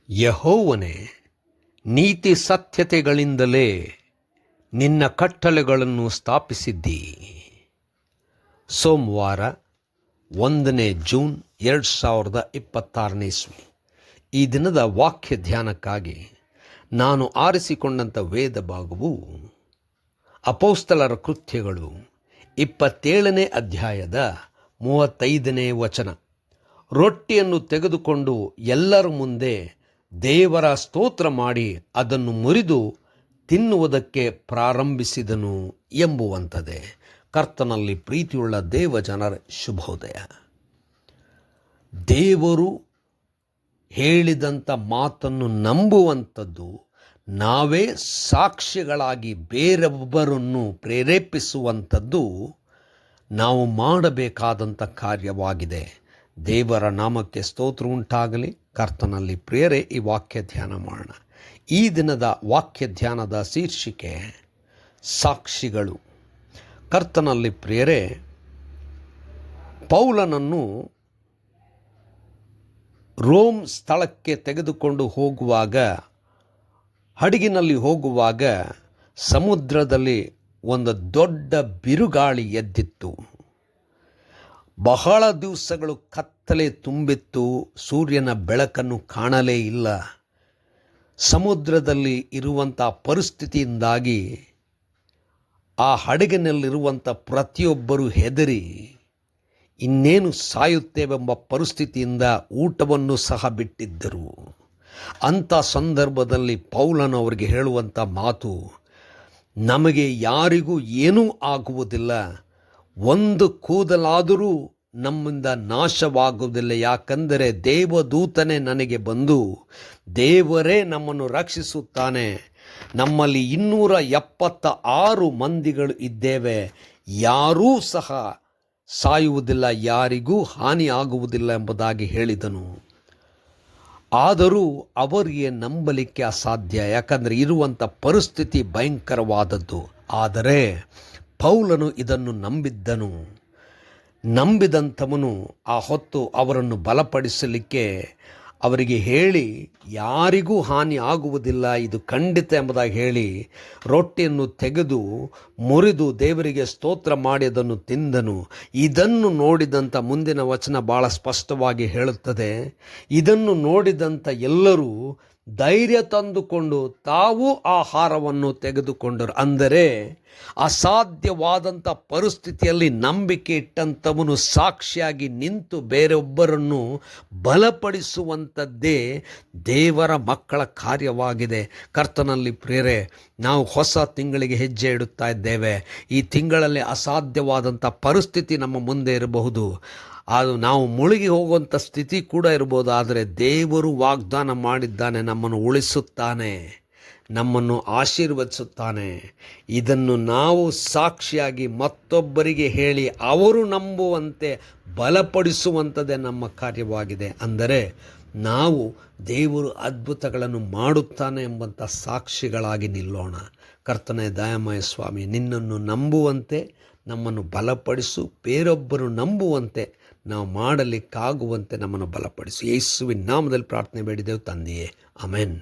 ಯೆಹೋವನೇ, ನೀತಿ ಸತ್ಯತೆಗಳಿಂದಲೇ ನಿನ್ನ ಕಟ್ಟಳೆಗಳನ್ನು ಸ್ಥಾಪಿಸಿದ್ದಿ. ಸೋಮವಾರ 1 ಜೂನ್ 2026 ಇಸ್ವಿ. ಈ ದಿನದ ವಾಕ್ಯ ಧ್ಯಾನಕ್ಕಾಗಿ ನಾನು ಆರಿಸಿಕೊಂಡಂಥ ವೇದ ಭಾಗವು ಅಪೊಸ್ತಲರ ಕೃತ್ಯಗಳು 27ನೇ ಅಧ್ಯಾಯದ 35ನೇ ವಚನ. ರೊಟ್ಟಿಯನ್ನು ತೆಗೆದುಕೊಂಡು ಎಲ್ಲರ ಮುಂದೆ ದೇವರ ಸ್ತೋತ್ರ ಮಾಡಿ ಅದನ್ನು ಮುರಿದು ತಿನ್ನುವುದಕ್ಕೆ ಪ್ರಾರಂಭಿಸಿದನು ಎಂಬುವಂಥದ್ದೇ. ಕರ್ತನಲ್ಲಿ ಪ್ರೀತಿಯುಳ್ಳ ದೇವ ಜನರ ಶುಭೋದಯ. ದೇವರು ಹೇಳಿದಂಥ ಮಾತನ್ನು ನಂಬುವಂಥದ್ದು, ನಾವೇ ಸಾಕ್ಷಿಗಳಾಗಿ ಬೇರೊಬ್ಬರನ್ನು ಪ್ರೇರೇಪಿಸುವಂಥದ್ದು ನಾವು ಮಾಡಬೇಕಾದಂಥ ಕಾರ್ಯವಾಗಿದೆ. ದೇವರ ನಾಮಕ್ಕೆ ಸ್ತೋತ್ರ ಉಂಟಾಗಲಿ. ಕರ್ತನಲ್ಲಿ ಪ್ರಿಯರೇ, ಈ ವಾಕ್ಯ ಧ್ಯಾನ ಮಾಡೋಣ. ಈ ದಿನದ ವಾಕ್ಯ ಧ್ಯಾನದ ಶೀರ್ಷಿಕೆ ಸಾಕ್ಷಿಗಳು. ಕರ್ತನಲ್ಲಿ ಪ್ರಿಯರೇ, ಪೌಲನನ್ನು ರೋಮ್ ಸ್ಥಳಕ್ಕೆ ತೆಗೆದುಕೊಂಡು ಹೋಗುವಾಗ, ಹಡಗಿನಲ್ಲಿ ಹೋಗುವಾಗ ಸಮುದ್ರದಲ್ಲಿ ಒಂದು ದೊಡ್ಡ ಬಿರುಗಾಳಿ ಎದ್ದಿತ್ತು. ಬಹಳ ದಿವಸಗಳು ಕತ್ತಲೆ ತುಂಬಿತ್ತು. ಸೂರ್ಯನ ಬೆಳಕನ್ನು ಕಾಣಲೇ ಇಲ್ಲ. ಸಮುದ್ರದಲ್ಲಿ ಇರುವಂಥ ಪರಿಸ್ಥಿತಿಯಿಂದಾಗಿ ಆ ಹಡಗಿನಲ್ಲಿರುವಂಥ ಪ್ರತಿಯೊಬ್ಬರೂ ಹೆದರಿ ಇನ್ನೇನು ಸಾಯುತ್ತೇವೆಂಬ ಪರಿಸ್ಥಿತಿಯಿಂದ ಊಟವನ್ನು ಸಹ ಬಿಟ್ಟಿದ್ದರು. ಅಂಥ ಸಂದರ್ಭದಲ್ಲಿ ಪೌಲನು ಅವರಿಗೆ ಹೇಳುವಂಥ ಮಾತು, ನಮಗೆ ಯಾರಿಗೂ ಏನೂ ಆಗುವುದಿಲ್ಲ, ಒಂದು ಕೂದಲಾದರೂ ನಮ್ಮಿಂದ ನಾಶವಾಗುವುದಿಲ್ಲ. ಯಾಕಂದರೆ ದೇವದೂತನೇ ನನಗೆ ಬಂದು ದೇವರೇ ನಮ್ಮನ್ನು ರಕ್ಷಿಸುತ್ತಾನೆ. ನಮ್ಮಲ್ಲಿ 276 ಮಂದಿಗಳು ಇದ್ದೇವೆ, ಯಾರೂ ಸಹ ಸಾಯುವುದಿಲ್ಲ, ಯಾರಿಗೂ ಹಾನಿ ಆಗುವುದಿಲ್ಲ ಎಂಬುದಾಗಿ ಹೇಳಿದನು. ಆದರೂ ಅವರಿಗೆ ನಂಬಲಿಕ್ಕೆ ಅಸಾಧ್ಯ, ಯಾಕಂದರೆ ಇರುವಂಥ ಪರಿಸ್ಥಿತಿ ಭಯಂಕರವಾದದ್ದು. ಆದರೆ ಪೌಲನು ಇದನ್ನು ನಂಬಿದ್ದನು. ನಂಬಿದಂಥವನು ಆ ಹೊತ್ತು ಅವರನ್ನು ಬಲಪಡಿಸಲಿಕ್ಕೆ ಅವರಿಗೆ ಹೇಳಿ, ಯಾರಿಗೂ ಹಾನಿ ಆಗುವುದಿಲ್ಲ, ಇದು ಖಂಡಿತ ಎಂಬುದಾಗಿ ಹೇಳಿ ರೊಟ್ಟಿಯನ್ನು ತೆಗೆದು ಮುರಿದು ದೇವರಿಗೆ ಸ್ತೋತ್ರ ಮಾಡಿ ಅದನ್ನು ತಿಂದನು. ಇದನ್ನು ನೋಡಿದಂಥ ಮುಂದಿನ ವಚನ ಭಾಳ ಸ್ಪಷ್ಟವಾಗಿ ಹೇಳುತ್ತದೆ, ಇದನ್ನು ನೋಡಿದಂಥ ಎಲ್ಲರೂ ಧೈರ್ಯ ತಂದುಕೊಂಡು ತಾವು ಆಹಾರವನ್ನು ತೆಗೆದುಕೊಂಡರು. ಅಂದರೆ ಅಸಾಧ್ಯವಾದಂಥ ಪರಿಸ್ಥಿತಿಯಲ್ಲಿ ನಂಬಿಕೆ ಇಟ್ಟಂಥವನು ಸಾಕ್ಷಿಯಾಗಿ ನಿಂತು ಬೇರೊಬ್ಬರನ್ನು ಬಲಪಡಿಸುವಂಥದ್ದೇ ದೇವರ ಮಕ್ಕಳ ಕಾರ್ಯವಾಗಿದೆ. ಕರ್ತನಲ್ಲಿ ಪ್ರಿಯರೇ, ನಾವು ಹೊಸ ತಿಂಗಳಿಗೆ ಹೆಜ್ಜೆ ಇಡುತ್ತಾ ಇದ್ದೇವೆ. ಈ ತಿಂಗಳಲ್ಲಿ ಅಸಾಧ್ಯವಾದಂಥ ಪರಿಸ್ಥಿತಿ ನಮ್ಮ ಮುಂದೆ ಇರಬಹುದು, ಅದು ನಾವು ಮುಳುಗಿ ಹೋಗುವಂಥ ಸ್ಥಿತಿ ಕೂಡ ಇರ್ಬೋದು. ಆದರೆ ದೇವರು ವಾಗ್ದಾನ ಮಾಡಿದ್ದಾನೆ, ನಮ್ಮನ್ನು ಉಳಿಸುತ್ತಾನೆ, ನಮ್ಮನ್ನು ಆಶೀರ್ವದಿಸುತ್ತಾನೆ. ಇದನ್ನು ನಾವು ಸಾಕ್ಷಿಯಾಗಿ ಮತ್ತೊಬ್ಬರಿಗೆ ಹೇಳಿ ಅವರು ನಂಬುವಂತೆ ಬಲಪಡಿಸುವಂಥದ್ದೇ ನಮ್ಮ ಕಾರ್ಯವಾಗಿದೆ. ಅಂದರೆ ನಾವು ದೇವರು ಅದ್ಭುತಗಳನ್ನು ಮಾಡುತ್ತಾನೆ ಎಂಬಂಥ ಸಾಕ್ಷಿಗಳಾಗಿ ನಿಲ್ಲೋಣ. ಕರ್ತನೇ ದಯಾಮಯ ಸ್ವಾಮಿ, ನಿನ್ನನ್ನು ನಂಬುವಂತೆ ನಮ್ಮನ್ನು ಬಲಪಡಿಸು, ಬೇರೊಬ್ಬರು ನಂಬುವಂತೆ ನಾವು ಮಾಡಲಿಕ್ಕಾಗುವಂತೆ ನಮ್ಮನ್ನು ಬಲಪಡಿಸು. ಯೇಸುವಿನ ನಾಮದಲ್ಲಿ ಪ್ರಾರ್ಥನೆ ಬೇಡಿದೆವು ತಂದೆಯೇ, ಆಮೆನ್.